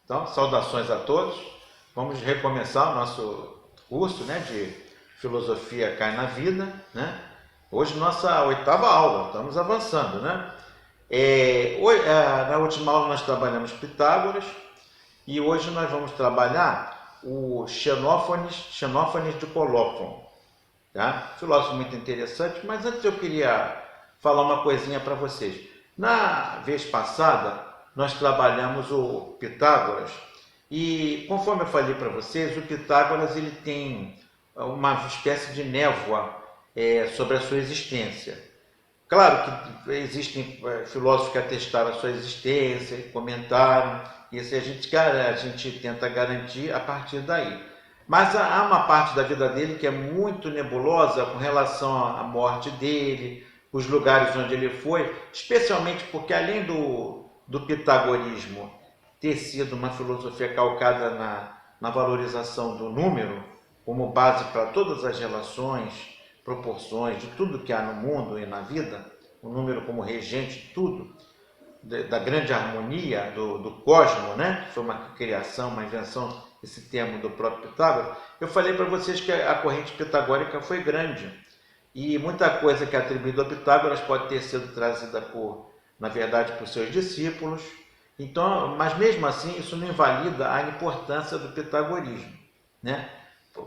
Então, saudações a todos. Vamos recomeçar o nosso curso, né, de Filosofia Cai na Vida, né? Hoje nossa 8ª aula, estamos avançando, né? Na última aula nós trabalhamos Pitágoras e hoje nós vamos trabalhar o Xenófanes de Colófon, tá? Filósofo muito interessante, mas antes eu queria falar uma coisinha para vocês. Na vez passada, nós trabalhamos o Pitágoras e, conforme eu falei para vocês, o Pitágoras ele tem uma espécie de névoa sobre a sua existência. Claro que existem filósofos que atestaram a sua existência, comentaram, e isso a gente tenta garantir a partir daí. Mas há uma parte da vida dele que é muito nebulosa com relação à morte dele, os lugares onde ele foi, especialmente porque além do pitagorismo ter sido uma filosofia calcada na valorização do número como base para todas as relações, proporções de tudo que há no mundo e na vida, o número como regente de tudo, da grande harmonia do cosmo, né? Que foi uma criação, uma invenção, esse termo do próprio Pitágoras. Eu falei para vocês que a corrente pitagórica foi grande e muita coisa que é atribuída a Pitágoras pode ter sido trazida na verdade, por seus discípulos. Então, mas mesmo assim, isso não invalida a importância do pitagorismo, né?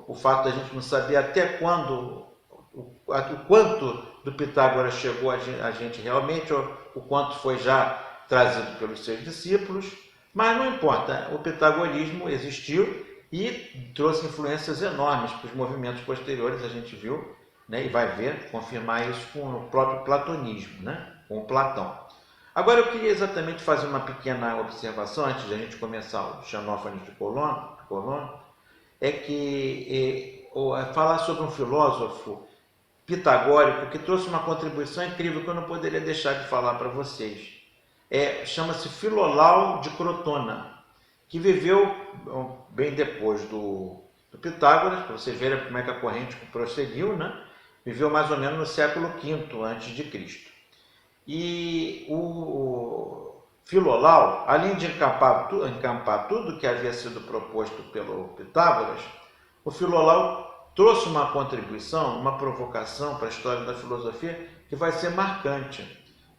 O fato da gente não saber até quando, o quanto do Pitágoras chegou a gente realmente, ou o quanto foi já trazido pelos seus discípulos, mas não importa, o pitagorismo existiu e trouxe influências enormes para os movimentos posteriores, a gente viu, né, e vai ver, confirmar isso com o próprio platonismo, né, com o Platão. Agora eu queria exatamente fazer uma pequena observação, antes de a gente começar o Xenófanes de Colófon, é que falar sobre um filósofo pitagórico que trouxe uma contribuição incrível que eu não poderia deixar de falar para vocês. Chama-se Filolau de Crotona, que viveu bem depois do Pitágoras, para vocês verem como é que a corrente prosseguiu, né? Viveu mais ou menos no século V a.C. E o Filolau, além de encampar tudo que havia sido proposto pelo Pitágoras, o Filolau trouxe uma contribuição, uma provocação para a história da filosofia que vai ser marcante,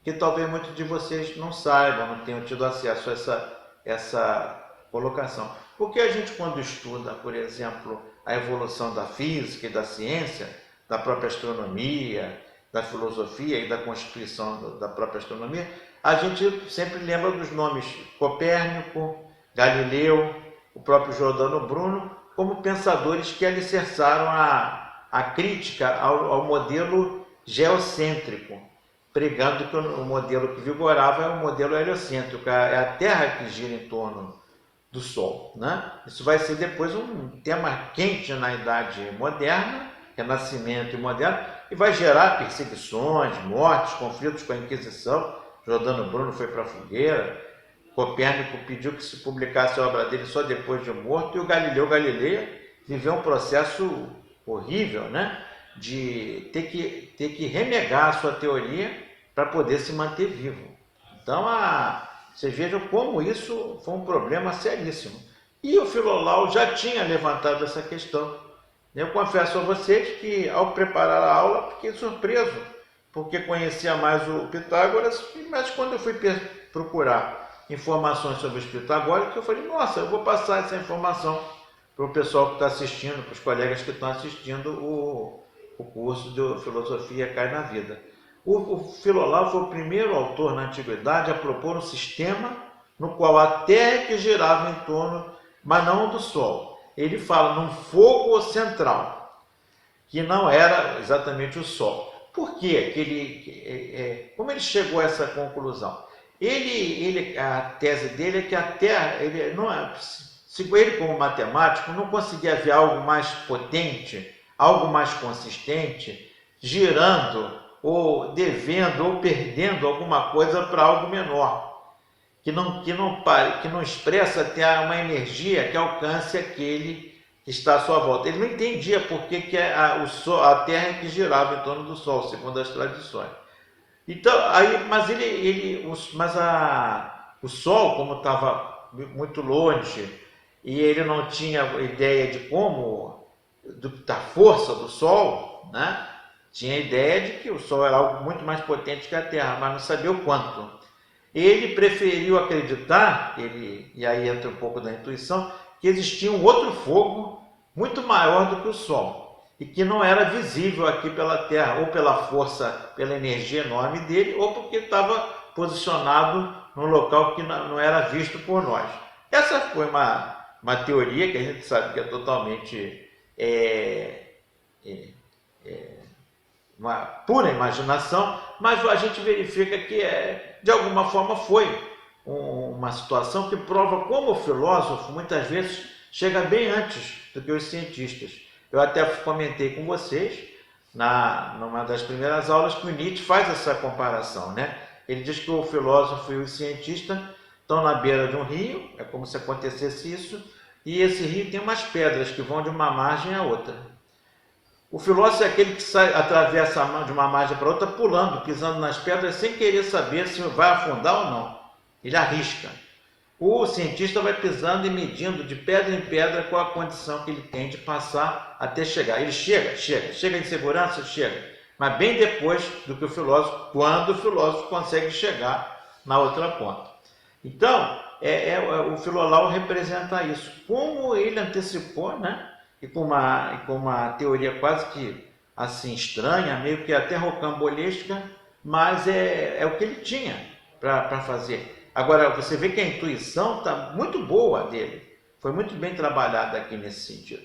que talvez muitos de vocês não saibam, não tenham tido acesso a essa colocação. Porque a gente, quando estuda, por exemplo, a evolução da física e da ciência, da própria astronomia, da filosofia e da constituição da própria astronomia, a gente sempre lembra dos nomes Copérnico, Galileu, o próprio Giordano Bruno, como pensadores que alicerçaram a crítica ao modelo geocêntrico, pregando que o modelo que vigorava é o modelo heliocêntrico, é a Terra que gira em torno do Sol, né? Isso vai ser depois um tema quente na Idade Moderna, Renascimento e Moderno, e vai gerar perseguições, mortes, conflitos com a Inquisição. Giordano Bruno foi para a fogueira, Copérnico pediu que se publicasse a obra dele só depois de morto, e o Galileu Galilei viveu um processo horrível, né? De ter que renegar a sua teoria para poder se manter vivo. Então, vocês vejam como isso foi um problema seríssimo. E o Filolau já tinha levantado essa questão. Eu confesso a vocês que, ao preparar a aula, fiquei surpreso, porque conhecia mais o Pitágoras, mas quando eu fui procurar informações sobre os pitagóricos, eu falei, nossa, eu vou passar essa informação para o pessoal que está assistindo, para os colegas que estão assistindo o curso de Filosofia Cai na Vida. O Filolau foi o primeiro autor na Antiguidade a propor um sistema no qual a Terra que girava em torno, mas não do Sol. Ele fala num fogo central, que não era exatamente o Sol. Por quê? Como ele chegou a essa conclusão? A tese dele é que a Terra, ele como matemático, não conseguia ver algo mais potente, algo mais consistente, girando, ou devendo, ou perdendo alguma coisa para algo menor. Que não expressa até uma energia que alcance aquele que está à sua volta. Ele não entendia por que a Terra que girava em torno do Sol, segundo as tradições. Então, o Sol, como estava muito longe e ele não tinha ideia de como, da força do Sol, né? Tinha ideia de que o Sol era algo muito mais potente que a Terra, mas não sabia o quanto. Ele preferiu acreditar, e aí entra um pouco da intuição, que existia um outro fogo muito maior do que o Sol e que não era visível aqui pela Terra, ou pela força, pela energia enorme dele, ou porque estava posicionado num local que não era visto por nós. Essa foi uma teoria que a gente sabe que é totalmente uma pura imaginação, mas a gente verifica que de alguma forma foi uma situação que prova como o filósofo muitas vezes chega bem antes do que os cientistas. Eu até comentei com vocês, numa das primeiras aulas, que o Nietzsche faz essa comparação, né? Ele diz que o filósofo e o cientista estão na beira de um rio, é como se acontecesse isso, e esse rio tem umas pedras que vão de uma margem à outra. O filósofo é aquele que atravessa de uma margem para outra pulando, pisando nas pedras, sem querer saber se vai afundar ou não. Ele arrisca. O cientista vai pisando e medindo de pedra em pedra qual a condição que ele tem de passar até chegar. Ele chega em segurança, chega. Mas bem depois do que o filósofo, quando o filósofo consegue chegar na outra ponta. Então, o Filolau representa isso. Como ele antecipou, né? E com uma teoria quase que assim estranha, meio que até rocambolesca, mas é o que ele tinha para fazer. Agora, você vê que a intuição está muito boa dele, foi muito bem trabalhada aqui nesse sentido.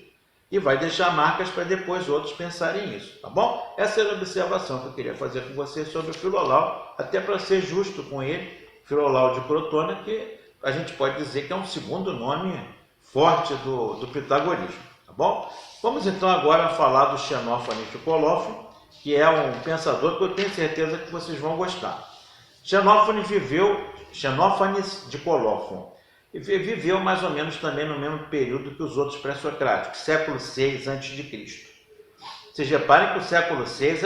E vai deixar marcas para depois outros pensarem nisso, tá bom? Essa era a observação que eu queria fazer com vocês sobre o Filolau, até para ser justo com ele, Filolau de Crotona, que a gente pode dizer que é um segundo nome forte do pitagorismo, tá bom? Vamos então agora falar do Xenófanes de Colófon, que é um pensador que eu tenho certeza que vocês vão gostar. Xenófanes de Colófon viveu mais ou menos também no mesmo período que os outros pré-socráticos, século VI a.C. Vocês reparem que o século VI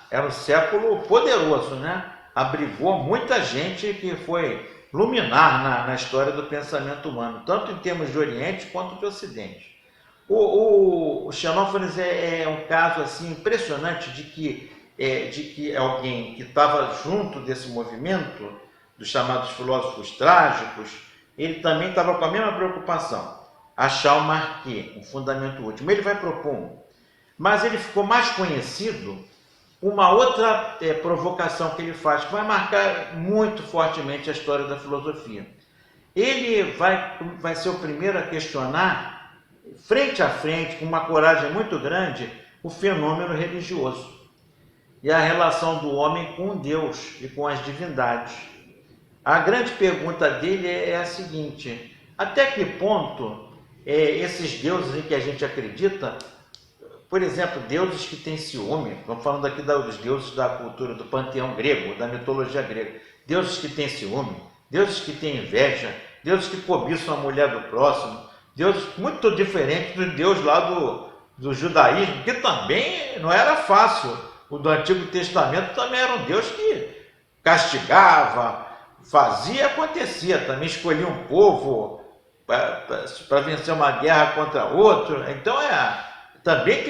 era um século poderoso, né? Abrigou muita gente que foi luminar na história do pensamento humano, tanto em termos de Oriente quanto de Ocidente. O Xenófanes é um caso assim impressionante de que alguém que estava junto desse movimento dos chamados filósofos trágicos, ele também estava com a mesma preocupação, achar o marquê, um fundamento último. Ele vai propor um, mas ele ficou mais conhecido por uma outra provocação que ele faz, que vai marcar muito fortemente a história da filosofia. Ele vai ser o primeiro a questionar, frente a frente, com uma coragem muito grande, o fenômeno religioso e a relação do homem com Deus e com as divindades. A grande pergunta dele é a seguinte: até que ponto esses deuses em que a gente acredita, por exemplo, deuses que têm ciúme, estamos falando aqui dos deuses da cultura, do panteão grego, da mitologia grega, deuses que têm ciúme, deuses que têm inveja, deuses que cobiçam a mulher do próximo, deuses muito diferentes do Deus lá do judaísmo, que também não era fácil. O do Antigo Testamento também era um Deus que castigava, fazia e acontecia, também escolhia um povo para vencer uma guerra contra outro. Então também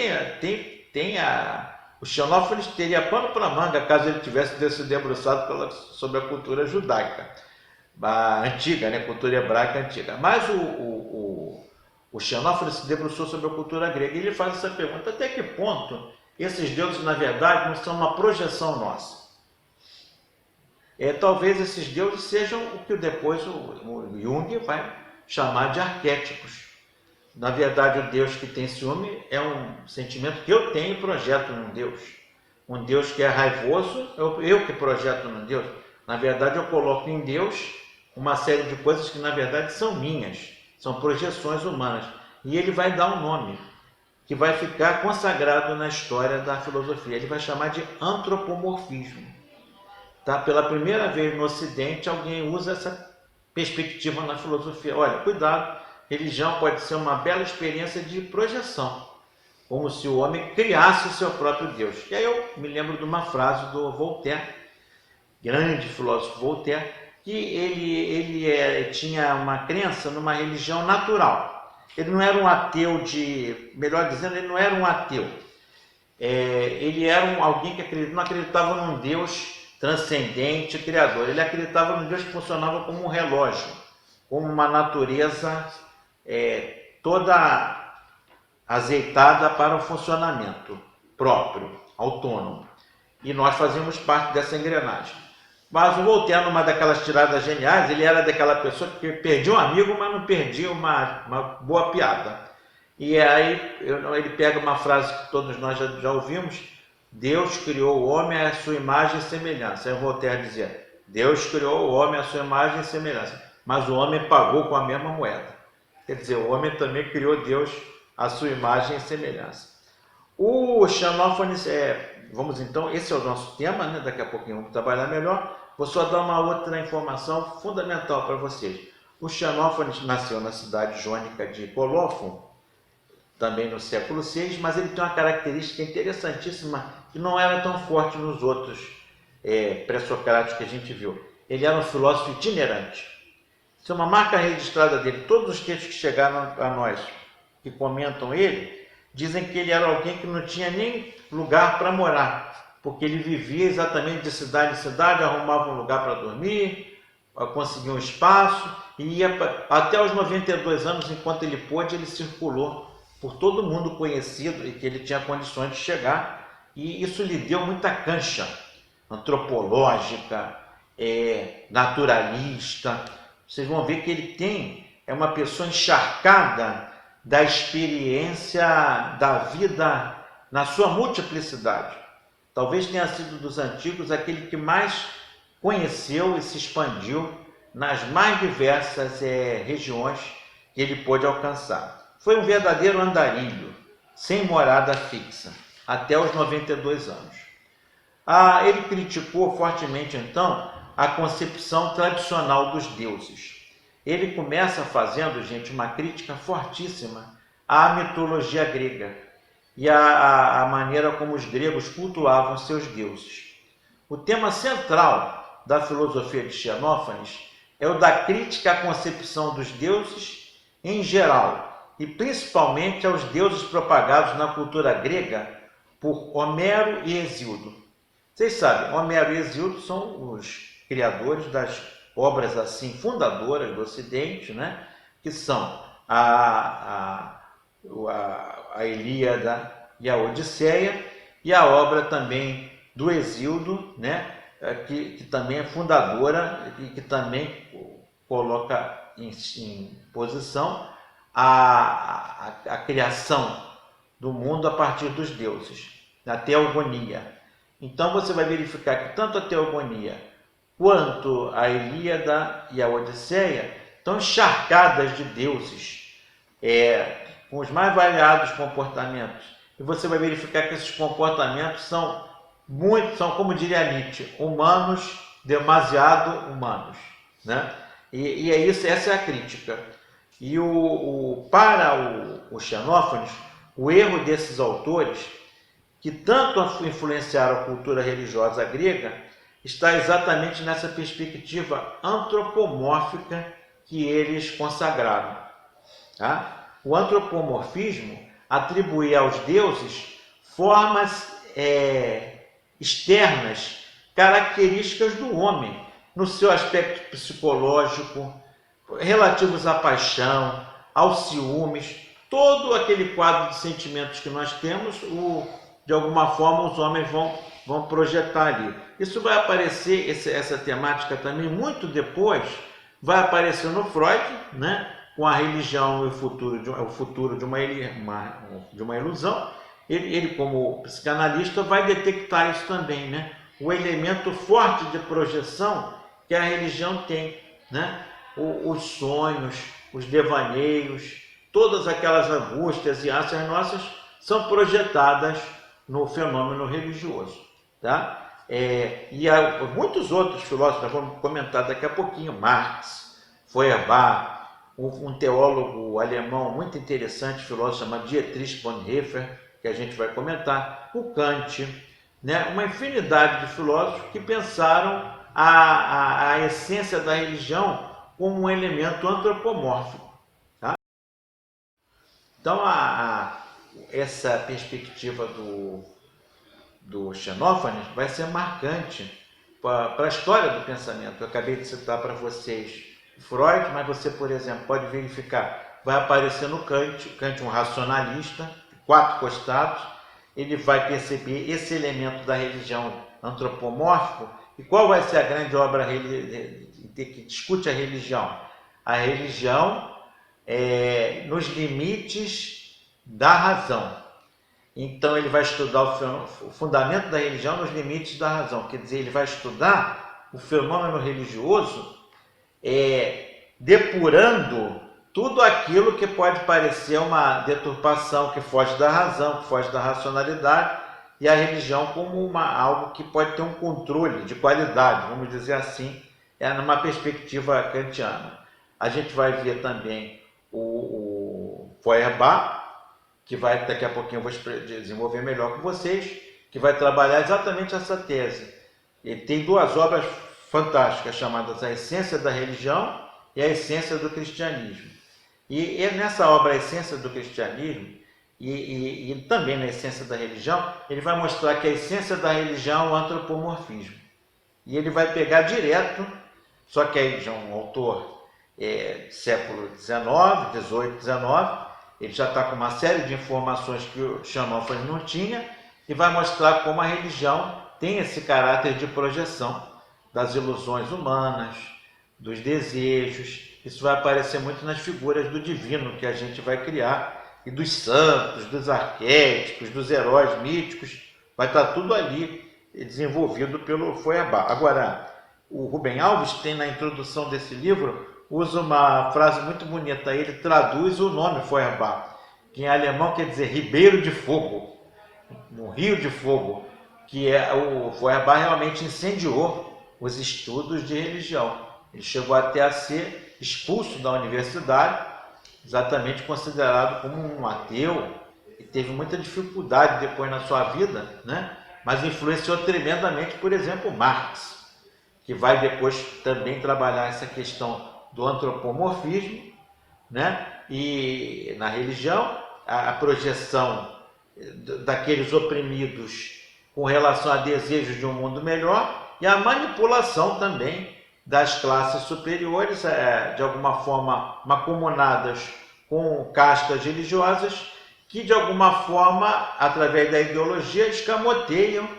o Xenófanes teria pano para manga caso ele tivesse se debruçado sobre a cultura judaica antiga, né? Cultura hebraica antiga. Mas o Xenófanes se debruçou sobre a cultura grega e ele faz essa pergunta: até que ponto esses deuses na verdade não são uma projeção nossa? Talvez esses deuses sejam o que depois o Jung vai chamar de arquétipos. Na verdade, o Deus que tem ciúme é um sentimento que eu tenho e projeto num Deus. Um Deus que é raivoso, eu que projeto num Deus. Na verdade, eu coloco em Deus uma série de coisas que na verdade são minhas, são projeções humanas. E ele vai dar um nome que vai ficar consagrado na história da filosofia. Ele vai chamar de antropomorfismo. Tá? Pela primeira vez no Ocidente, alguém usa essa perspectiva na filosofia. Olha, cuidado, religião pode ser uma bela experiência de projeção, como se o homem criasse o seu próprio Deus. E aí eu me lembro de uma frase do Voltaire, grande filósofo Voltaire, que ele tinha uma crença numa religião natural. Ele não era um ateu melhor dizendo, ele não era um ateu. Ele era alguém que não acreditava num Deus transcendente, criador. Ele acreditava num Deus que funcionava como um relógio, como uma natureza toda azeitada para o funcionamento próprio, autônomo. E nós fazíamos parte dessa engrenagem. Mas o Voltaire, numa daquelas tiradas geniais, ele era daquela pessoa que perdia um amigo, mas não perdia uma boa piada. E aí ele pega uma frase que todos nós já ouvimos: Deus criou o homem à sua imagem e semelhança. Aí o Voltaire dizia: Deus criou o homem à sua imagem e semelhança, mas o homem pagou com a mesma moeda. Quer dizer, o homem também criou Deus à sua imagem e semelhança. O Xenófanes, vamos então, esse é o nosso tema, né? Daqui a pouquinho vamos trabalhar melhor. Vou só dar uma outra informação fundamental para vocês. O Xenófanes nasceu na cidade jônica de Colófon, também no século VI, mas ele tem uma característica interessantíssima que não era tão forte nos outros pré-socráticos que a gente viu. Ele era um filósofo itinerante. Isso é uma marca registrada dele. Todos os textos que chegaram a nós, que comentam ele, dizem que ele era alguém que não tinha nem lugar para morar, porque ele vivia exatamente de cidade em cidade, arrumava um lugar para dormir, conseguia um espaço, e ia até os 92 anos, enquanto ele pôde, ele circulou por todo mundo conhecido e que ele tinha condições de chegar, e isso lhe deu muita cancha antropológica, naturalista. Vocês vão ver que ele tem uma pessoa encharcada da experiência da vida na sua multiplicidade. Talvez tenha sido dos antigos aquele que mais conheceu e se expandiu nas mais diversas regiões que ele pôde alcançar. Foi um verdadeiro andarilho, sem morada fixa, até os 92 anos. Ele criticou fortemente, então, a concepção tradicional dos deuses. Ele começa fazendo, gente, uma crítica fortíssima à mitologia grega e à maneira como os gregos cultuavam seus deuses. O tema central da filosofia de Xenófanes é o da crítica à concepção dos deuses em geral, e principalmente aos deuses propagados na cultura grega por Homero e Hesíodo. Vocês sabem, Homero e Hesíodo são os criadores das obras assim fundadoras do Ocidente, né? Que são a Ilíada e a Odisseia, e a obra também do Hesíodo, né? Que também é fundadora e que também coloca em posição a criação do mundo a partir dos deuses, a teogonia. Então você vai verificar que tanto a teogonia quanto a Ilíada e a Odisseia estão encharcadas de deuses, com os mais variados comportamentos. E você vai verificar que esses comportamentos são, como diria Nietzsche, humanos, demasiado humanos, né? E é isso, essa é a crítica. E para o Xenófanes, o erro desses autores, que tanto influenciaram a cultura religiosa grega, está exatamente nessa perspectiva antropomórfica que eles consagraram. Tá? O antropomorfismo atribui aos deuses formas externas, características do homem, no seu aspecto psicológico, relativos à paixão, aos ciúmes, todo aquele quadro de sentimentos que nós temos, de alguma forma os homens vão projetar ali. Isso vai aparecer, essa temática também, muito depois, vai aparecer no Freud, né? Com a religião e o futuro de uma ilusão. Ele, como psicanalista, vai detectar isso também, né? O elemento forte de projeção que a religião tem, né? Os sonhos, os devaneios, todas aquelas angústias e ânsias nossas são projetadas no fenômeno religioso, tá? E há muitos outros filósofos, nós vamos comentar daqui a pouquinho, Marx, Feuerbach, um teólogo alemão muito interessante, filósofo chamado Dietrich Bonhoeffer, que a gente vai comentar, o Kant, né? Uma infinidade de filósofos que pensaram a essência da religião como um elemento antropomórfico. Tá? Então, essa perspectiva do Xenófanes vai ser marcante para a história do pensamento. Eu acabei de citar para vocês Freud, mas você, por exemplo, pode verificar, vai aparecer no Kant um racionalista, 4 costados, ele vai perceber esse elemento da religião antropomórfico. E qual vai ser a grande obra que discute a religião? A religião nos limites da razão. Então ele vai estudar o fundamento da religião nos limites da razão. Quer dizer, ele vai estudar o fenômeno religioso depurando tudo aquilo que pode parecer uma deturpação, que foge da razão, que foge da racionalidade, e a religião como algo que pode ter um controle de qualidade, vamos dizer assim, numa perspectiva kantiana. A gente vai ver também o Feuerbach, que daqui a pouquinho eu vou desenvolver melhor com vocês, que vai trabalhar exatamente essa tese. Ele tem 2 obras fantásticas, chamadas A Essência da Religião e A Essência do Cristianismo. E nessa obra A Essência do Cristianismo, e também na Essência da Religião, ele vai mostrar que a essência da religião é o antropomorfismo. E ele vai pegar direto, só que aí já é um autor século XIX, 18, 19, ele já está com uma série de informações que o Xenófanes não tinha, e vai mostrar como a religião tem esse caráter de projeção das ilusões humanas, dos desejos. Isso vai aparecer muito nas figuras do divino que a gente vai criar, e dos santos, dos arquétipos, dos heróis míticos. Vai estar tudo ali desenvolvido pelo Feuerbach. Agora, o Rubem Alves tem na introdução desse livro, usa uma frase muito bonita. Ele traduz o nome Feuerbach, que em alemão quer dizer Ribeiro de Fogo, um rio de fogo, que o Feuerbach realmente incendiou os estudos de religião. Ele chegou até a ser expulso da universidade, exatamente considerado como um ateu, e teve muita dificuldade depois na sua vida, né? Mas influenciou tremendamente, por exemplo, Marx, que vai depois também trabalhar essa questão do antropomorfismo, né? E na religião, a projeção daqueles oprimidos com relação a desejos de um mundo melhor, e a manipulação também das classes superiores, de alguma forma macomunadas com castas religiosas, que de alguma forma, através da ideologia, escamoteiam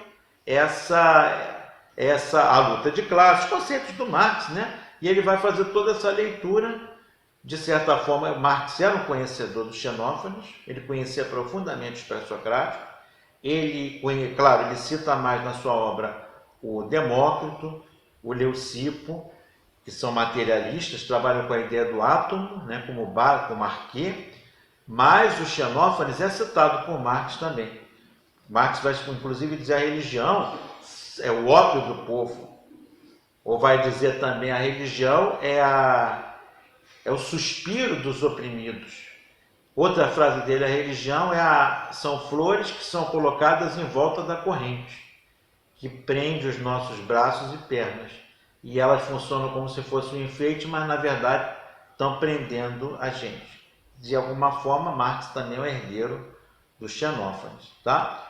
a luta de classes, conceitos do Marx, né? E ele vai fazer toda essa leitura. De certa forma, Marx era um conhecedor do Xenófanes, ele conhecia profundamente o pré-socrático. Claro, ele cita mais na sua obra o Demócrito, o Leucipo, que são materialistas, trabalham com a ideia do átomo, né, como Marquet, mas o Xenófanes é citado por Marx também. Marx vai, inclusive, dizer a religião é o ópio do povo, ou vai dizer também a religião é o suspiro dos oprimidos. Outra frase dele, a religião são flores que são colocadas em volta da corrente, que prende os nossos braços e pernas. E elas funcionam como se fosse um enfeite, mas na verdade estão prendendo a gente. De alguma forma, Marx também é o herdeiro do Xenófanes. Tá?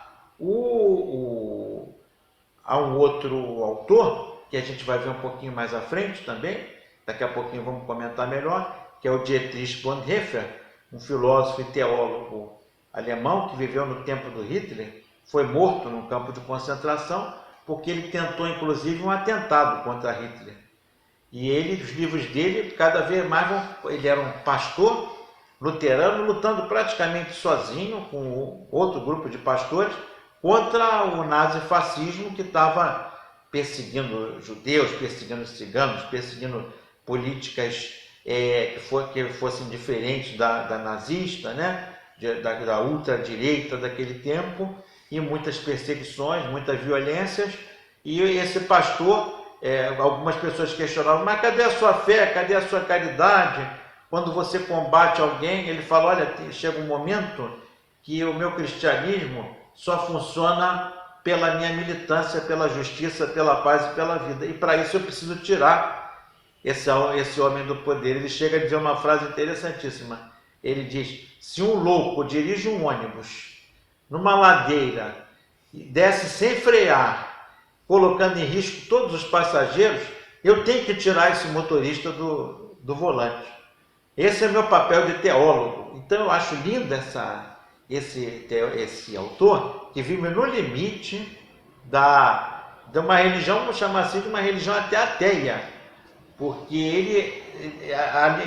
Há um outro autor, que a gente vai ver um pouquinho mais à frente também, daqui a pouquinho vamos comentar melhor, que é o Dietrich Bonhoeffer, um filósofo e teólogo alemão que viveu no tempo do Hitler, foi morto num campo de concentração porque ele tentou, inclusive, um atentado contra Hitler. E os livros dele, cada vez mais, ele era um pastor luterano, lutando praticamente sozinho, com outro grupo de pastores, contra o nazifascismo que estava perseguindo judeus, perseguindo ciganos, perseguindo políticas que fossem diferentes da nazista, né? da ultradireita daquele tempo, e muitas perseguições, muitas violências. E esse pastor, algumas pessoas questionavam, mas cadê a sua fé, cadê a sua caridade? Quando você combate alguém, ele fala, olha, chega um momento que o meu cristianismo só funciona pela minha militância, pela justiça, pela paz e pela vida. E para isso eu preciso tirar esse homem do poder. Ele chega a dizer uma frase interessantíssima. Ele diz: se um louco dirige um ônibus numa ladeira e desce sem frear, colocando em risco todos os passageiros, eu tenho que tirar esse motorista do volante. Esse é meu papel de teólogo. Então eu acho lindo esse autor, que vive no limite de uma religião, vamos chamar assim, de uma religião até ateia, porque ele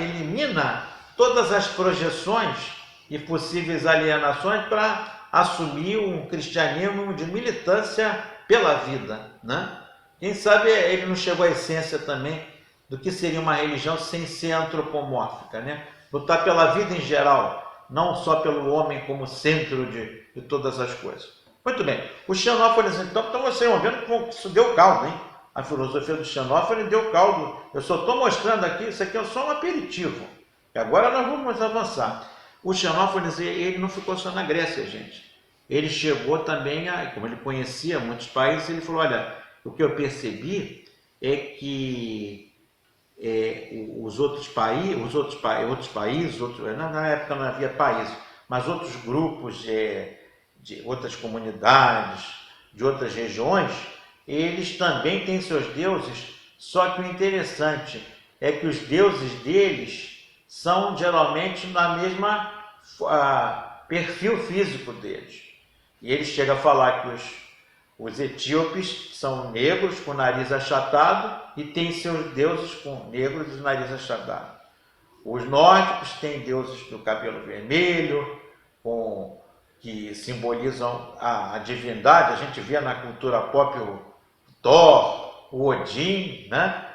elimina todas as projeções e possíveis alienações para assumir um cristianismo de militância pela vida, né? Quem sabe ele não chegou à essência também do que seria uma religião sem ser antropomórfica, né? Lutar pela vida em geral, não só pelo homem como centro de todas as coisas. Muito bem, o Xenófanes, então vocês vão vendo como isso deu caldo, hein? A filosofia do Xenófanes deu caldo. Eu só estou mostrando aqui, isso aqui é só um aperitivo. E agora nós vamos avançar. O Xenófanes, ele não ficou só na Grécia, gente. Ele chegou também, como ele conhecia muitos países, ele falou: olha, o que eu percebi é que outros países, na época não havia países, mas outros grupos de outras comunidades, de outras regiões, eles também têm seus deuses, só que o interessante é que os deuses deles são geralmente na mesma perfil físico deles. E ele chega a falar que os etíopes são negros com nariz achatado e têm seus deuses com negros e nariz achatado. Os nórdicos têm deuses do cabelo vermelho, que simbolizam a divindade. A gente vê na cultura pop o Thor, o Odin, né?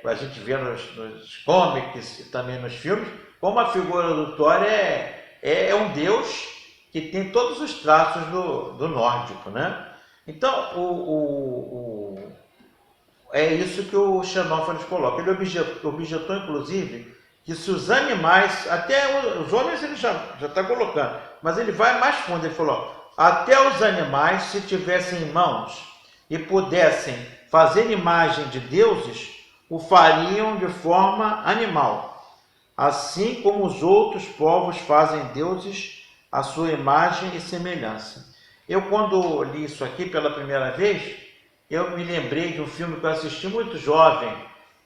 A gente vê nos comics e também nos filmes, como a figura do Thor é um deus que tem todos os traços do nórdico, né? Então, é isso que o Xenófanes coloca. Ele objetou, inclusive, que se os animais, até os homens ele já está colocando, mas ele vai mais fundo, ele falou: até os animais, se tivessem mãos e pudessem fazer imagem de deuses, o fariam de forma animal, assim como os outros povos fazem deuses à sua imagem e semelhança. Eu, quando li isso aqui pela primeira vez, eu me lembrei de um filme que eu assisti muito jovem,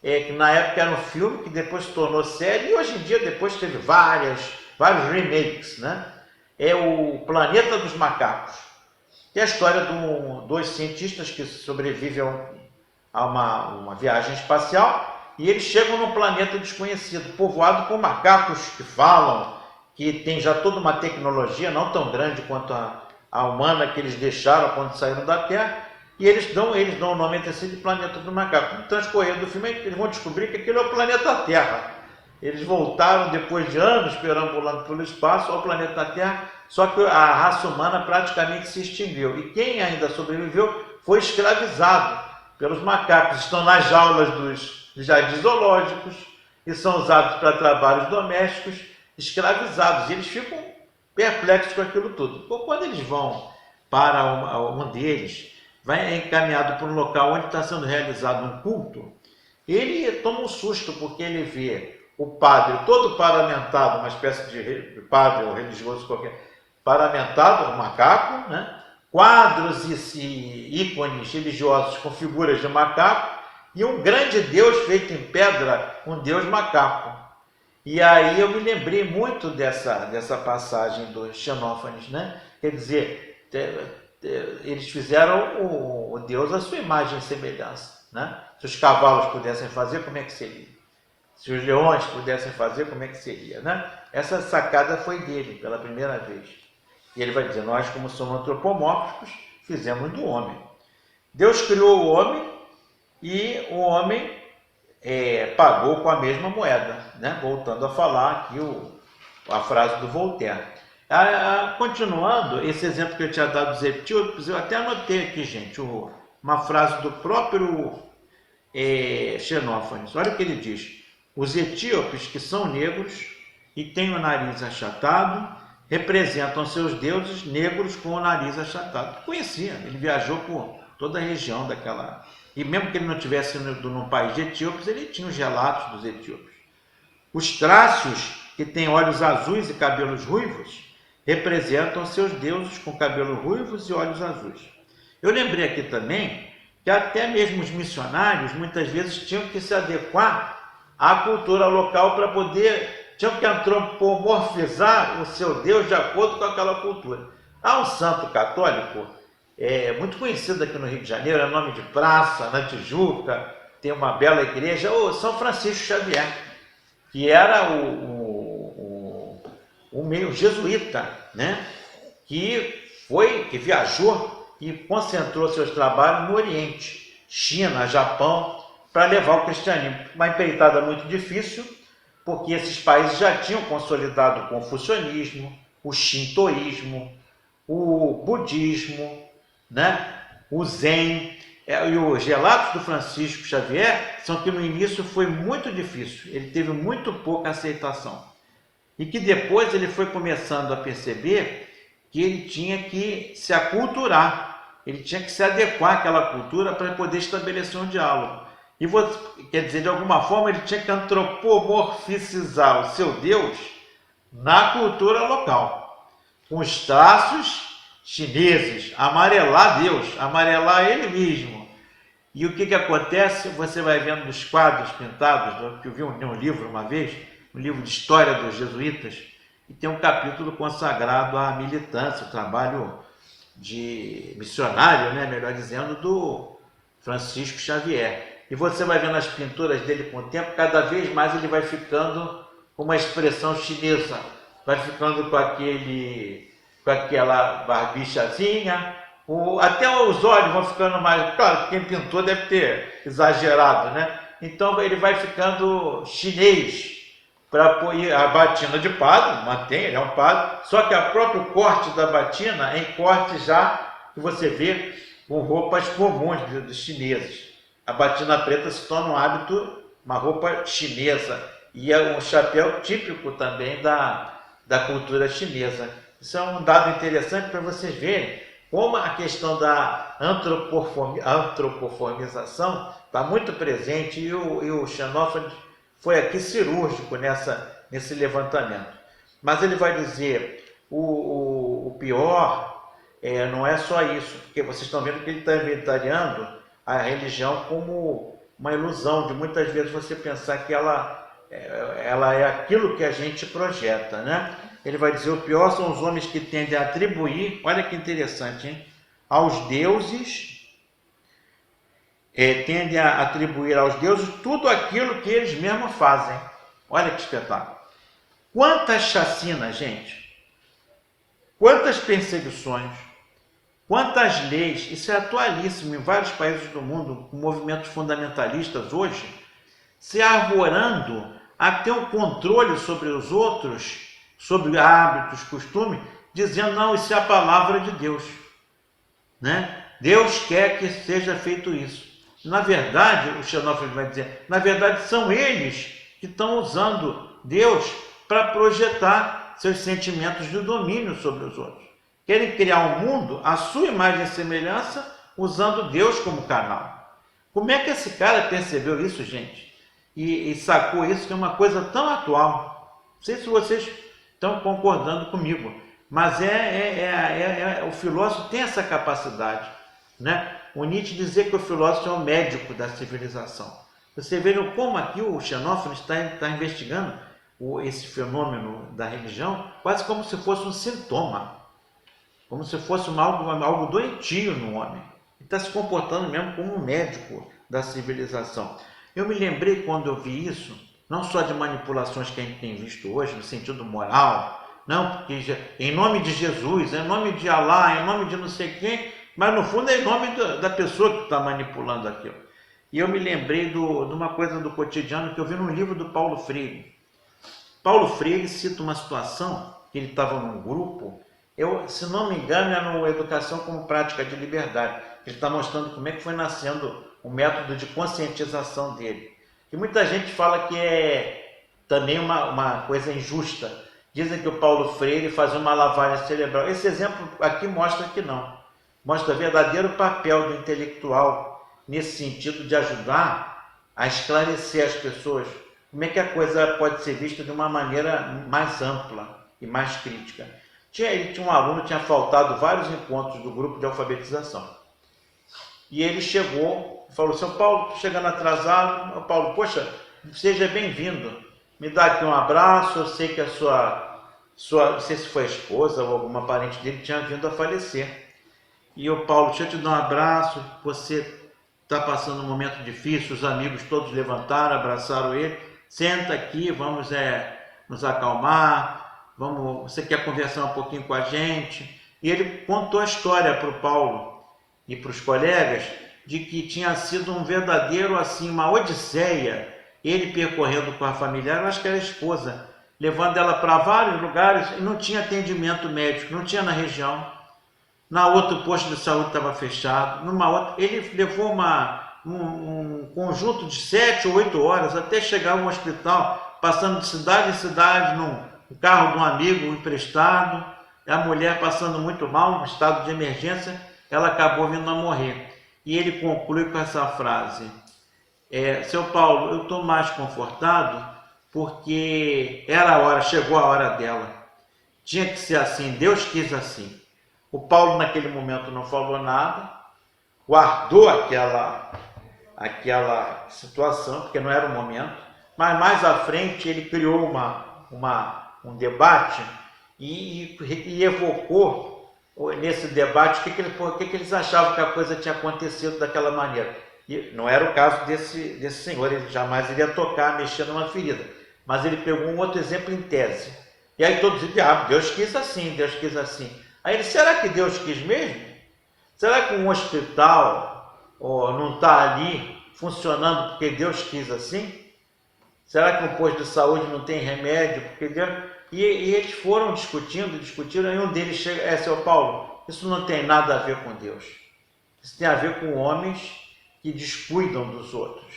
que na época era um filme que depois se tornou série e hoje em dia depois teve vários remakes, né? É o Planeta dos Macacos, que é a história de dois cientistas que sobrevivem a uma viagem espacial e eles chegam num planeta desconhecido, povoado por macacos que falam, que tem já toda uma tecnologia, não tão grande quanto a humana que eles deixaram quando saíram da Terra, e eles dão o nome assim de Planeta do Macaco. No transcorrer do filme, eles vão descobrir que aquilo é o planeta Terra. Eles voltaram depois de anos perambulando pelo espaço ao planeta Terra, só que a raça humana praticamente se extinguiu. E quem ainda sobreviveu foi escravizado pelos macacos. Estão nas jaulas dos jardins zoológicos e são usados para trabalhos domésticos, escravizados. E eles ficam perplexos com aquilo tudo. Quando eles vão para um deles, vai encaminhado para um local onde está sendo realizado um culto, ele toma um susto porque ele vê o padre todo paramentado, uma espécie de padre ou religioso qualquer, paramentado, um macaco, né? Quadros e ícones religiosos com figuras de macaco e um grande deus feito em pedra, um deus macaco. E aí eu me lembrei muito dessa passagem do Xenófanes, né? Quer dizer, eles fizeram o Deus à sua imagem e semelhança, né? Se os cavalos pudessem fazer, como é que seria? Se os leões pudessem fazer, como é que seria, né? Essa sacada foi dele pela primeira vez. E ele vai dizer: nós, como somos antropomórficos, fizemos do homem. Deus criou o homem e o homem pagou com a mesma moeda, né? Voltando a falar aqui a frase do Voltaire. Continuando, esse exemplo que eu tinha dado dos etíopes, eu até anotei aqui, gente, uma frase do próprio Xenófanes. Olha o que ele diz: os etíopes, que são negros e têm o nariz achatado, representam seus deuses negros com o nariz achatado. Conhecia, ele viajou por toda a região daquela... E mesmo que ele não tivesse num país de etíopes, ele tinha os relatos dos etíopes. Os trácios, que têm olhos azuis e cabelos ruivos, representam seus deuses com cabelos ruivos e olhos azuis. Eu lembrei aqui também que até mesmo os missionários muitas vezes tinham que se adequar à cultura local para poder, tinham que antropomorfizar o seu Deus de acordo com aquela cultura. Há um santo católico, muito conhecido aqui no Rio de Janeiro, é nome de praça, na Tijuca, tem uma bela igreja, o São Francisco Xavier, que era o meio jesuíta, né? que viajou e concentrou seus trabalhos no Oriente, China, Japão, para levar o cristianismo. Uma empreitada muito difícil, porque esses países já tinham consolidado o confucionismo, o shintoísmo, o budismo, né? O zen. E os relatos do Francisco Xavier são que no início foi muito difícil, ele teve muito pouca aceitação. E que depois ele foi começando a perceber que ele tinha que se aculturar, ele tinha que se adequar àquela cultura para poder estabelecer um diálogo. E quer dizer, de alguma forma, ele tinha que antropomorficizar o seu Deus na cultura local, com os traços chineses, amarelar Deus, amarelar ele mesmo. E o que acontece? Você vai vendo nos quadros pintados, que eu vi um livro uma vez, um livro de história dos jesuítas, e tem um capítulo consagrado à militância, o trabalho de missionário, né, melhor dizendo, do Francisco Xavier. E você vai vendo as pinturas dele com o tempo, cada vez mais ele vai ficando com uma expressão chinesa, vai ficando com aquela barbichazinha, até os olhos vão ficando mais... Claro, quem pintou deve ter exagerado, né? Então ele vai ficando chinês, para pôr a batina de padre, mantém, ele é um padre, só que o próprio corte da batina é em corte já que você vê com roupas comuns dos chineses. A batina preta se torna um hábito, uma roupa chinesa, e é um chapéu típico também da cultura chinesa. Isso é um dado interessante para vocês verem como a questão da antropoformização está muito presente, e o Xenófanes foi aqui cirúrgico nesse levantamento. Mas ele vai dizer, o pior não é só isso, porque vocês estão vendo que ele está inventariando a religião como uma ilusão, de muitas vezes você pensar que ela é aquilo que a gente projeta, né? Ele vai dizer, o pior são os homens que tendem a atribuir, olha que interessante, hein? Aos deuses, tendem a atribuir aos deuses tudo aquilo que eles mesmos fazem. Olha que espetáculo. Quantas chacinas, gente, quantas perseguições, quantas leis, isso é atualíssimo em vários países do mundo, com movimentos fundamentalistas hoje, se arvorando a ter um controle sobre os outros, sobre hábitos, costumes, dizendo, não, isso é a palavra de Deus, né? Deus quer que seja feito isso. Na verdade, o Xenófanes vai dizer, na verdade são eles que estão usando Deus para projetar seus sentimentos de domínio sobre os outros. Querem criar um mundo à sua imagem e semelhança, usando Deus como canal. Como é que esse cara percebeu isso, gente? E sacou isso, que é uma coisa tão atual. Não sei se vocês estão concordando comigo, mas o filósofo tem essa capacidade, né? O Nietzsche dizia que o filósofo é o médico da civilização. Você vê como aqui o Xenófanes está investigando esse fenômeno da religião quase como se fosse um sintoma, como se fosse algo doentio no homem. Ele está se comportando mesmo como um médico da civilização. Eu me lembrei quando eu vi isso, não só de manipulações que a gente tem visto hoje, no sentido moral, não, porque em nome de Jesus, em nome de Alá, em nome de não sei quem, mas no fundo é em nome da pessoa que está manipulando aquilo. E eu me lembrei de uma coisa do cotidiano que eu vi num livro do Paulo Freire. Paulo Freire cita uma situação que ele estava num grupo, se não me engano, é no Educação como Prática de Liberdade. Ele está mostrando como é que foi nascendo o método de conscientização dele. E muita gente fala que é também uma coisa injusta, Dizem que o Paulo Freire fazia uma lavagem cerebral. Esse exemplo aqui mostra que não. Mostra o verdadeiro papel do intelectual nesse sentido de ajudar a esclarecer as pessoas como é que a coisa pode ser vista de uma maneira mais ampla e mais crítica. Ele tinha um aluno que tinha faltado vários encontros do grupo de alfabetização. E ele chegou e falou: seu Paulo, chegando atrasado. O Paulo: poxa, seja bem-vindo. Me dá aqui um abraço. Eu sei que a não sei se foi a esposa ou alguma parente dele, tinha vindo a falecer. E o Paulo: deixa eu te dar um abraço. Você está passando um momento difícil. Os amigos todos levantaram, abraçaram ele. Senta aqui, vamos nos acalmar. Você quer conversar um pouquinho com a gente? E ele contou a história para o Paulo e para os colegas de que tinha sido um verdadeiro, assim, uma odisseia, ele percorrendo com a familiar, eu acho que era a esposa, levando ela para vários lugares e não tinha atendimento médico, não tinha na região. Na outra, o posto de saúde estava fechado. Numa outra, ele levou um conjunto de 7 ou 8 horas até chegar a um hospital, passando de cidade em cidade, num carro de um amigo emprestado. A mulher passando muito mal, um estado de emergência, ela acabou vindo a morrer. E ele conclui com essa frase: seu Paulo, eu estou mais confortado porque era a hora, chegou a hora dela. Tinha que ser assim, Deus quis assim. O Paulo naquele momento não falou nada, guardou aquela situação, porque não era o momento, mas mais à frente ele criou um debate e evocou nesse debate o que eles achavam que a coisa tinha acontecido daquela maneira. E não era o caso desse senhor, ele jamais iria tocar, mexer numa ferida, mas ele pegou um outro exemplo em tese. E aí todos diziam: Deus quis assim, Deus quis assim. Aí ele: será que Deus quis mesmo? Será que um hospital não está ali funcionando porque Deus quis assim? Será que um posto de saúde não tem remédio porque Deus... E eles foram discutindo, aí um deles chega: seu Paulo, isso não tem nada a ver com Deus. Isso tem a ver com homens que descuidam dos outros.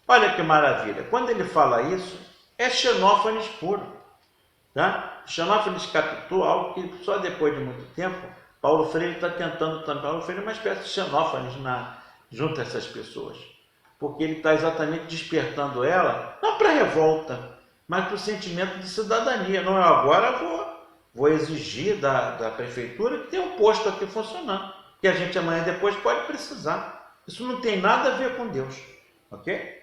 Olha que maravilha. Quando ele fala isso, é Xenófanes puro. Tá? Xenófanes captou algo que só depois de muito tempo Paulo Freire está tentando também. Paulo Freire é uma espécie de Xenófanes junto a essas pessoas, porque ele está exatamente despertando ela, não para revolta, mas para o sentimento de cidadania. Não, eu agora vou exigir da prefeitura que tenha um posto aqui funcionando, que a gente amanhã depois pode precisar. Isso não tem nada a ver com Deus, ok?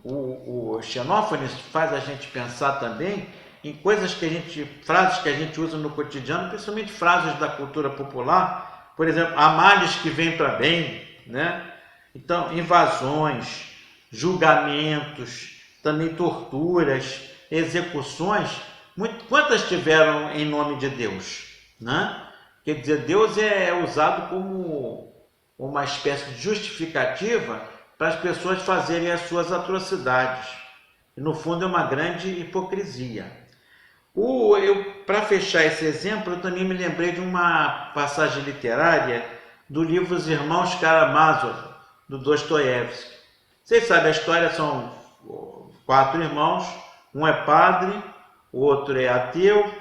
O Xenófanes faz a gente pensar também em frases que a gente usa no cotidiano, principalmente frases da cultura popular. Por exemplo, há males que vêm para bem, né? Então, invasões, julgamentos, também torturas, execuções, quantas tiveram em nome de Deus, né? Quer dizer, Deus é usado como uma espécie de justificativa para as pessoas fazerem as suas atrocidades. E, no fundo, é uma grande hipocrisia. Para fechar esse exemplo, eu também me lembrei de uma passagem literária do livro Os Irmãos Karamazov, do Dostoiévski. Vocês sabem a história, são 4 irmãos, um é padre, o outro é ateu,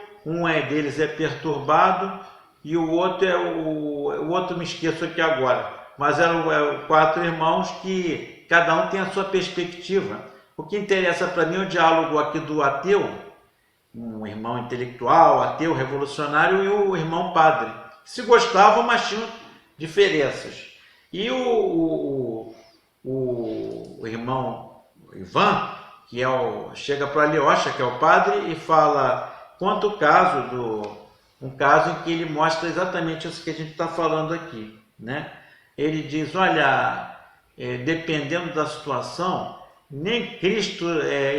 deles é perturbado e o outro o outro me esqueço aqui agora. Mas eram 4 irmãos que cada um tem a sua perspectiva. O que interessa para mim é o diálogo aqui do ateu, um irmão intelectual, ateu, revolucionário, e o irmão padre. Se gostavam, mas tinham diferenças. E o irmão Ivan, que chega para Alyosha, que é o padre, e conta um caso em que ele mostra exatamente isso que a gente está falando aqui, né? Ele diz: olha, dependendo da situação, nem Cristo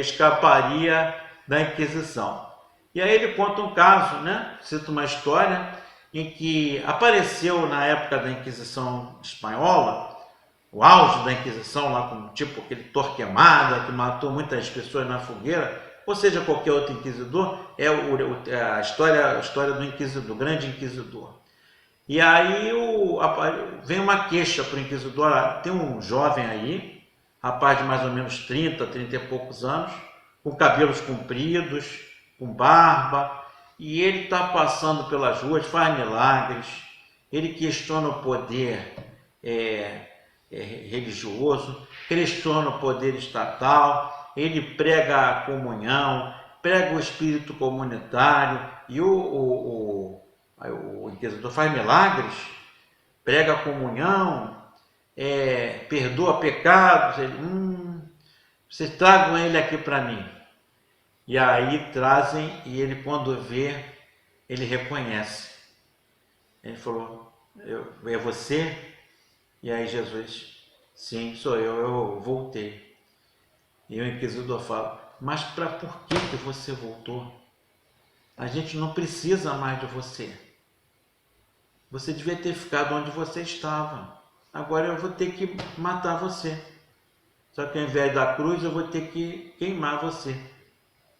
escaparia da Inquisição. E aí ele conta um caso, né? Cita uma história em que apareceu na época da Inquisição espanhola, o auge da Inquisição, lá com tipo aquele Torquemada, que matou muitas pessoas na fogueira, ou seja, qualquer outro inquisidor, a história do inquisidor, do grande inquisidor. E aí vem uma queixa para o inquisidor: tem um jovem aí, rapaz de mais ou menos 30 e poucos anos, com cabelos compridos, com barba, e ele está passando pelas ruas, faz milagres, ele questiona o poder religioso, questiona o poder estatal, ele prega a comunhão, prega o espírito comunitário, e o inquisidor faz milagres, prega a comunhão, perdoa pecados. Vocês tragam ele aqui para mim. E aí trazem, e ele, quando vê, ele reconhece. Ele falou: é você? E aí Jesus: sim, sou eu voltei. E o inquisidor fala: mas por que você voltou? A gente não precisa mais de você. Você devia ter ficado onde você estava. Agora eu vou ter que matar você. Só que ao invés da cruz eu vou ter que queimar você.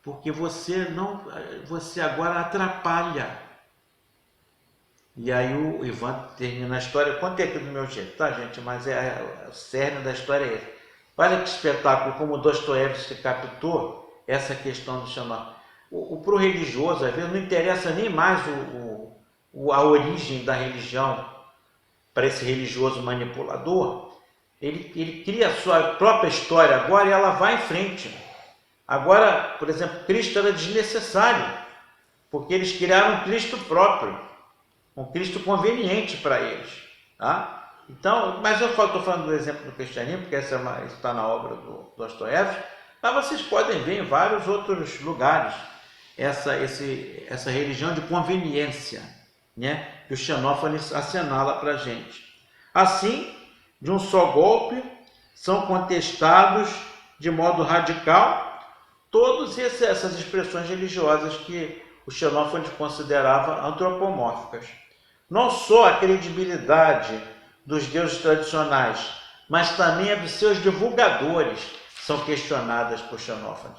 Porque você agora atrapalha. E aí o Ivan termina a história. Eu contei aqui do meu jeito, tá, gente? Mas o cerne da história é esse. Olha que espetáculo, como Dostoiévski captou essa questão do Xenófono. Para o religioso, às vezes, não interessa nem mais a origem da religião. Para esse religioso manipulador, ele cria a sua própria história agora e ela vai em frente. Agora, por exemplo, Cristo era desnecessário, porque eles criaram um Cristo próprio, um Cristo conveniente para eles. Tá? Então, mas eu estou falando do exemplo do cristianismo, porque isso está na obra do Dostoiévski, mas vocês podem ver em vários outros lugares essa religião de conveniência, né, que o Xenófanes assinala para a gente. Assim, de um só golpe, são contestados de modo radical todas essas expressões religiosas que o Xenófanes considerava antropomórficas. Não só a credibilidade dos deuses tradicionais, mas também a dos seus divulgadores são questionadas por Xenófanes.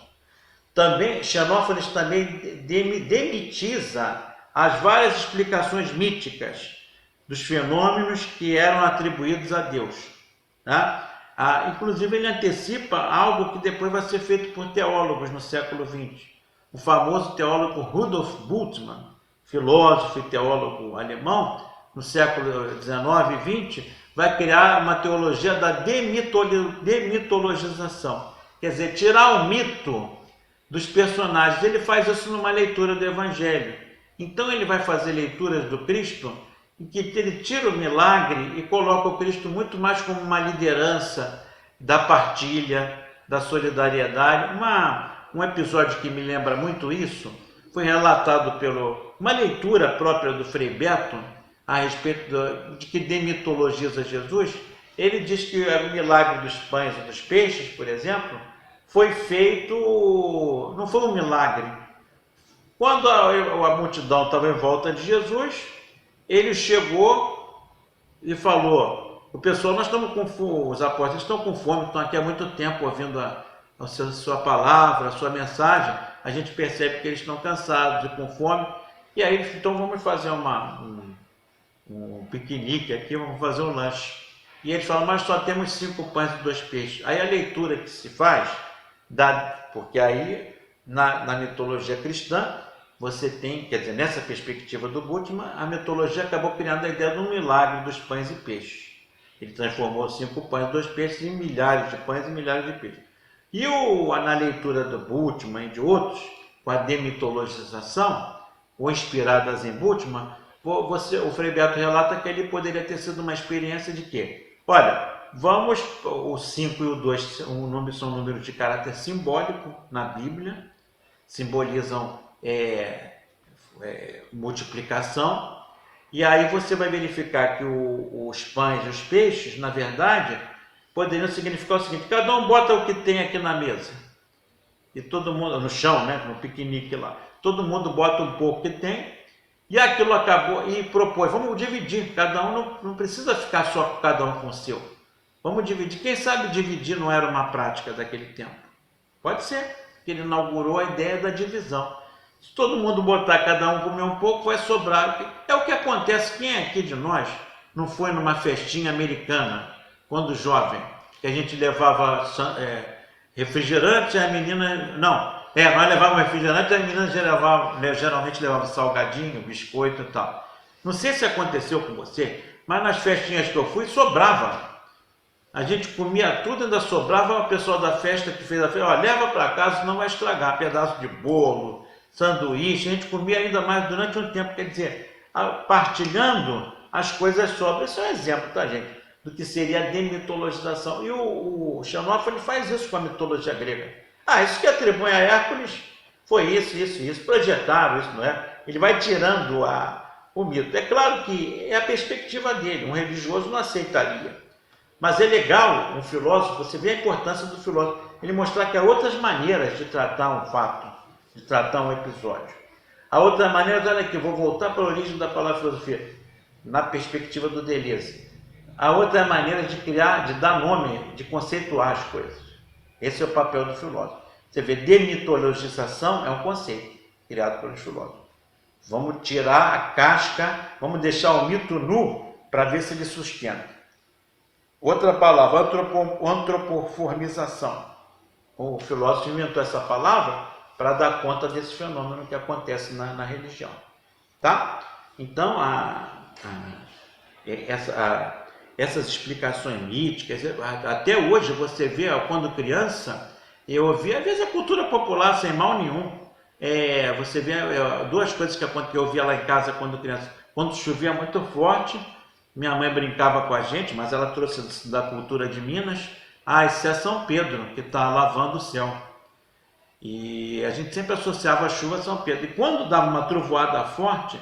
Xenófanes também demitiza as várias explicações míticas dos fenômenos que eram atribuídos a Deus. Tá? Inclusive, ele antecipa algo que depois vai ser feito por teólogos no século XX. O famoso teólogo Rudolf Bultmann, filósofo e teólogo alemão, no século XIX e XX, vai criar uma teologia da demitologização. Quer dizer, tirar o mito dos personagens. Ele faz isso numa leitura do Evangelho. Então ele vai fazer leituras do Cristo em que ele tira o milagre e coloca o Cristo muito mais como uma liderança da partilha, da solidariedade. Um episódio que me lembra muito isso foi relatado uma leitura própria do Frei Beto a respeito de que demitologiza Jesus. Ele diz que o milagre dos pães e dos peixes, por exemplo, foi feito, não foi um milagre. Quando a multidão estava em volta de Jesus, ele chegou e falou: o pessoal, nós estamos com fome, os apóstolos estão com fome, estão aqui há muito tempo ouvindo a sua palavra, a sua mensagem. A gente percebe que eles estão cansados e com fome. E aí, então vamos fazer um piquenique aqui, vamos fazer um lanche. E eles falam: mas só temos 5 pães e 2 peixes. Aí a leitura que se faz, porque aí na mitologia cristã, você tem, quer dizer, nessa perspectiva do Bultmann, a mitologia acabou criando a ideia de um milagre dos pães e peixes. Ele transformou 5 pães e 2 peixes em milhares de pães e milhares de peixes. E na leitura do Bultmann e de outros, com a demitologização, ou inspiradas em Bultmann, o Frei Beto relata que ele poderia ter sido uma experiência de quê? Olha, o 5 e o 2 são números de caráter simbólico na Bíblia, simbolizam multiplicação, e aí você vai verificar que os pães e os peixes, na verdade, poderiam significar o seguinte: cada um bota o que tem aqui na mesa, e todo mundo, no chão, né, no piquenique lá, todo mundo bota um pouco que tem, e aquilo acabou, e propôs: vamos dividir, cada um não precisa ficar só cada um com o seu, vamos dividir. Quem sabe dividir não era uma prática daquele tempo? Pode ser que ele inaugurou a ideia da divisão. Se todo mundo botar cada um comer um pouco, vai sobrar. É o que acontece. Quem aqui de nós não foi numa festinha americana, quando jovem, que a gente levava refrigerante, a menina... Não, Nós levávamos refrigerante, as meninas geralmente levavam salgadinho, biscoito e tal. Não sei se aconteceu com você, mas nas festinhas que eu fui, sobrava. A gente comia tudo, ainda sobrava. O pessoal da festa que fez a festa, leva para casa, senão vai estragar. Pedaço de bolo, sanduíche, a gente comia ainda mais durante um tempo. Quer dizer, partilhando, as coisas sobram. Isso é um exemplo, tá, gente? Do que seria a demitologização. E o Xenófono faz isso com a mitologia grega. Isso que atribui a Hércules foi isso. Projetaram isso, não é? Ele vai tirando o mito. É claro que é a perspectiva dele. Um religioso não aceitaria. Mas é legal, um filósofo, você vê a importância do filósofo, ele mostrar que há outras maneiras de tratar um fato, de tratar um episódio. A outra maneira, olha aqui, vou voltar para a origem da palavra filosofia, na perspectiva do Deleuze. A outra maneira de criar, de dar nome, de conceituar as coisas. Esse é o papel do filósofo. Você vê, demitologização é um conceito criado pelos filósofos. Vamos tirar a casca, vamos deixar o mito nu para ver se ele sustenta. Outra palavra, antropoformização. O filósofo inventou essa palavra para dar conta desse fenômeno que acontece na religião. Tá? Então, essas explicações míticas, até hoje você vê, quando criança, eu ouvia, às vezes, a cultura popular sem mal nenhum. Você vê duas coisas que eu ouvia lá em casa quando criança. Quando chovia muito forte, minha mãe brincava com a gente, mas ela trouxe da cultura de Minas. Esse é São Pedro, que está lavando o céu. E a gente sempre associava a chuva a São Pedro. E quando dava uma trovoada forte,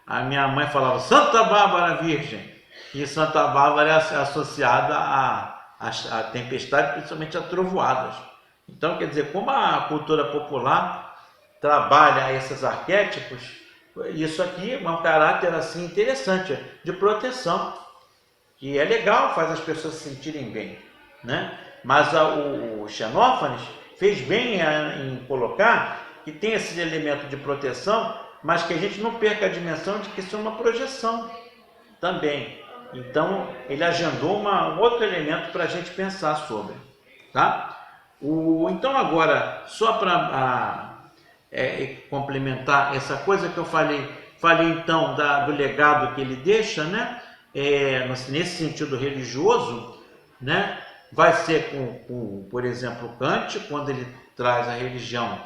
a minha mãe falava Santa Bárbara Virgem. E Santa Bárbara é associada à tempestade, principalmente a trovoadas. Então, quer dizer, como a cultura popular trabalha esses arquétipos, isso aqui é um caráter assim interessante, de proteção, que é legal, faz as pessoas se sentirem bem, né? Mas o Xenófanes fez bem em colocar que tem esse elemento de proteção, mas que a gente não perca a dimensão de que isso é uma projeção também. Então, ele agendou um outro elemento para a gente pensar sobre, tá? Então, agora, só para complementar essa coisa que eu falei então do legado que ele deixa, né? Nesse sentido religioso, né? Vai ser por exemplo, Kant, quando ele traz a religião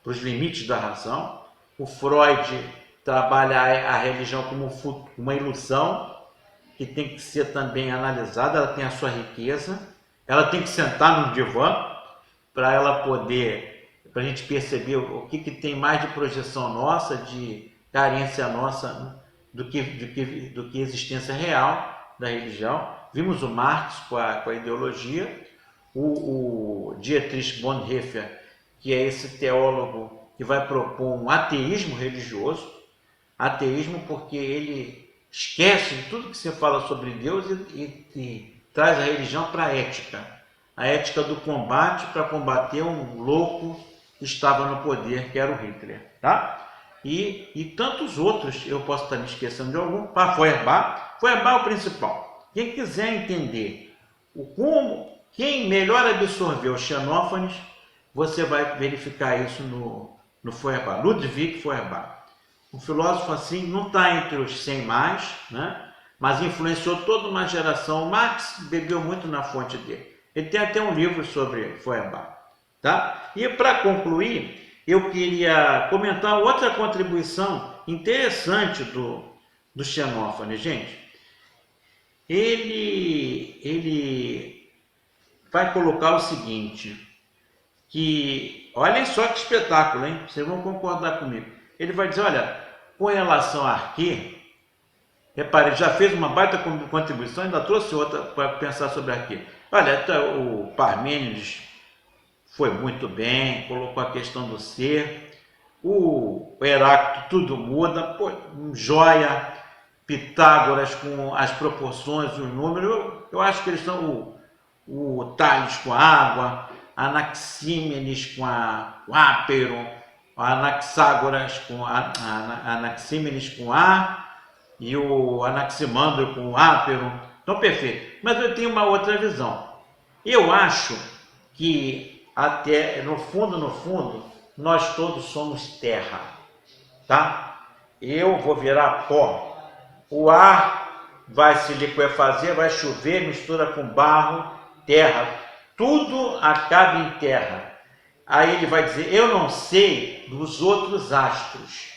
para os limites da razão. O Freud trabalha a religião como uma ilusão que tem que ser também analisada. Ela tem a sua riqueza, ela tem que sentar no divã para ela poder, para a gente perceber o que tem mais de projeção nossa, de carência nossa, do que existência real da religião. Vimos o Marx com a ideologia, o Dietrich Bonhoeffer, que é esse teólogo que vai propor um ateísmo religioso, ateísmo porque ele esquece de tudo que se fala sobre Deus e traz a religião para a ética do combate, para combater um louco que estava no poder, que era o Hitler, tá? E tantos outros, eu posso estar me esquecendo de algum. Feuerbach é o principal. Quem quiser entender quem melhor absorveu Xenófanes, você vai verificar isso no Feuerbach, Ludwig Feuerbach. Um filósofo assim não está entre os 100 mais, né? Mas influenciou toda uma geração. O Marx bebeu muito na fonte dele. Ele tem até um livro sobre Feuerbach. Tá? E para concluir, eu queria comentar outra contribuição interessante do Xenófanes, gente. Ele vai colocar o seguinte, que olhem só que espetáculo, hein? Vocês vão concordar comigo. Ele vai dizer, olha, com relação a Arquê, repare, já fez uma baita contribuição, ainda trouxe outra para pensar sobre Arquê. Olha, o Parmênides foi muito bem, colocou a questão do ser. O Heráclito, tudo muda, joia. Pitágoras com as proporções, os números, eu acho que eles são o Tales com a água, Anaxímenes com o ápero, Anaxágoras com Anaxímenes com ar e o Anaximandro com o ápero. Então, perfeito. Mas eu tenho uma outra visão. Eu acho que até no fundo, nós todos somos terra, tá? Eu vou virar pó, o ar vai se liquefazer, vai chover, mistura com barro, terra, tudo acaba em terra. Aí ele vai dizer, eu não sei dos outros astros,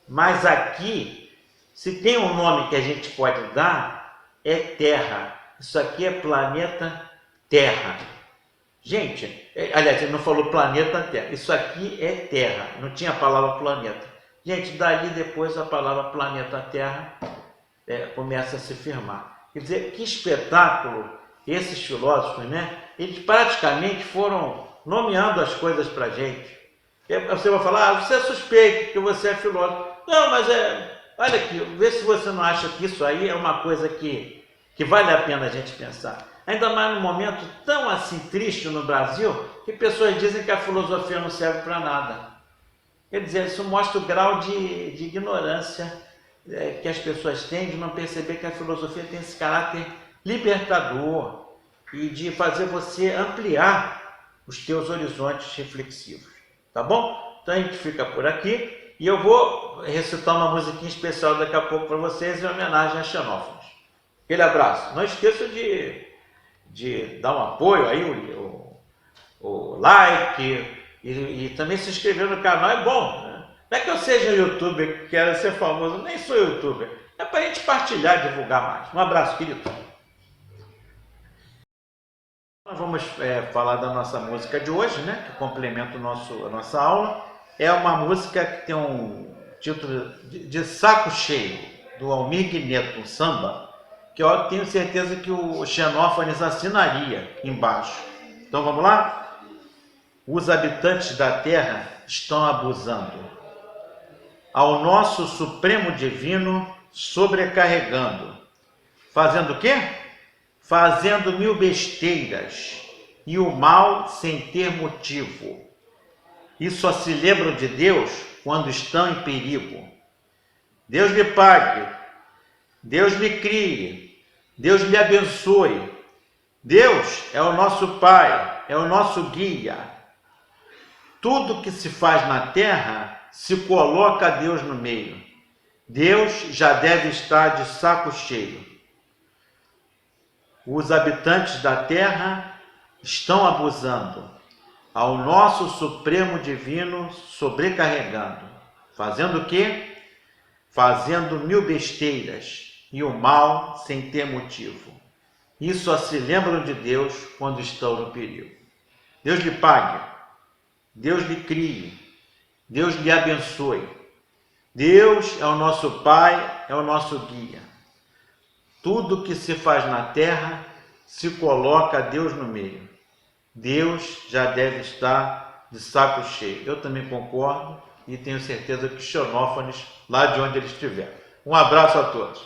mas aqui, se tem um nome que a gente pode dar, é terra. Isso aqui é planeta Terra. Gente, aliás, ele não falou planeta Terra, isso aqui é terra, não tinha a palavra planeta. Gente, dali depois a palavra planeta Terra começa a se firmar. Quer dizer, que espetáculo esses filósofos, né? Eles praticamente foram nomeando as coisas para a gente. Você vai falar, você é suspeito, porque você é filósofo. Não, mas olha aqui, vê se você não acha que isso aí é uma coisa que vale a pena a gente pensar. Ainda mais num momento tão assim triste no Brasil, que pessoas dizem que a filosofia não serve para nada. Quer dizer, isso mostra o grau de ignorância que as pessoas têm de não perceber que a filosofia tem esse caráter libertador e de fazer você ampliar os teus horizontes reflexivos. Tá bom? Então a gente fica por aqui e eu vou recitar uma musiquinha especial daqui a pouco para vocês em homenagem a Xenófonos. Aquele abraço. Não esqueça de dar um apoio aí, o like e também se inscrever no canal. É bom, né? Não é que eu seja youtuber, que quero ser famoso, nem sou youtuber. É para a gente partilhar, divulgar mais. Um abraço, querido. Nós vamos falar da nossa música de hoje, né? Que complementa a nossa aula. É uma música que tem um título de Saco Cheio, do Almir Neto, um samba, que eu tenho certeza que o Xenófanes assinaria embaixo. Então vamos lá? Os habitantes da terra estão abusando, ao nosso Supremo Divino sobrecarregando. Fazendo o quê? Fazendo mil besteiras e o mal sem ter motivo. E só se lembram de Deus quando estão em perigo. Deus lhe pague, Deus lhe crie, Deus lhe abençoe. Deus é o nosso Pai, é o nosso guia. Tudo que se faz na terra se coloca Deus no meio. Deus já deve estar de saco cheio. Os habitantes da terra estão abusando, ao nosso Supremo Divino sobrecarregando. Fazendo o quê? Fazendo mil besteiras e o mal sem ter motivo. E só se lembram de Deus quando estão no perigo. Deus lhe pague, Deus lhe crie, Deus lhe abençoe. Deus é o nosso Pai, é o nosso guia. Tudo que se faz na terra se coloca Deus no meio. Deus já deve estar de saco cheio. Eu também concordo e tenho certeza que Xenófanes, lá de onde ele estiver. Um abraço a todos.